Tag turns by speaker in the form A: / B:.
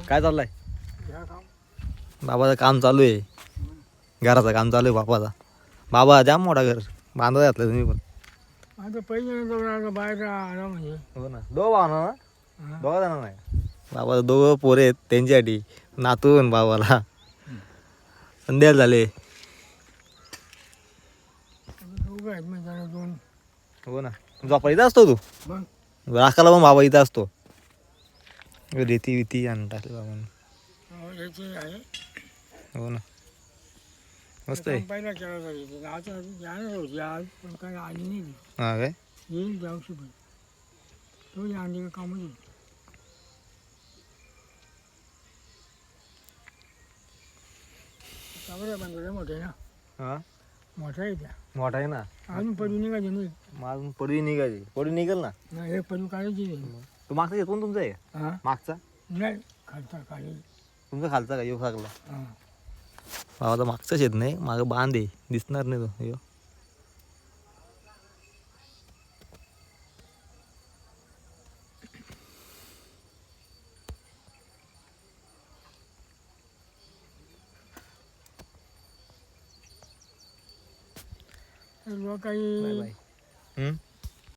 A: काय चाललंय? बाबाचं काम चालू आहे. घराचं काम चालू आहे बाबाचा. बाबा जाम मोठा घर बांधत घातलं तुम्ही पण.
B: आता पहिले बाहेर आला म्हणजे
A: हो ना. दोघं भावना ना? दोघा जण नाही. बाबा दोघं पोरे आहेत त्यांच्यासाठी. नातून बाबाला संध्या झाले.
B: दोघं आहेत म्हणजे जरा दोन.
A: हो ना. झोपा इथं असतो तू?
B: मग
A: राखाला पण बाबा इथं असतो. रेती विती आणून टाकली बाबांनी.
B: याचे आहे
A: हो ना. मस्त आहे.
B: पहिला केला जाईल आता जाणार होती आज पण काही आली नाही ती.
A: हा काय?
B: येईल जाऊशी पण तो आणली का कामच होती. काबऱ्या बांधल्या मोठे ना
A: हा
B: मोठा आहे त्या
A: मोठा आहे ना.
B: अजून पडू निघायचे नाही.
A: माझून पडवी निघायची. पडवी निघेल ना.
B: नाही एक पडू काढायची नाही.
A: तू मागचा घेतो ना तुमचा आहे?
B: हां
A: मागचा
B: नाही खालचा काढी.
A: तुमचा खालचा का येऊ लागला?
B: हां
A: बाबाचा मागचाच येत नाही. मागं बांध आहे दिसणार नाही तो यो.
B: लोक काही
A: बाय बाय.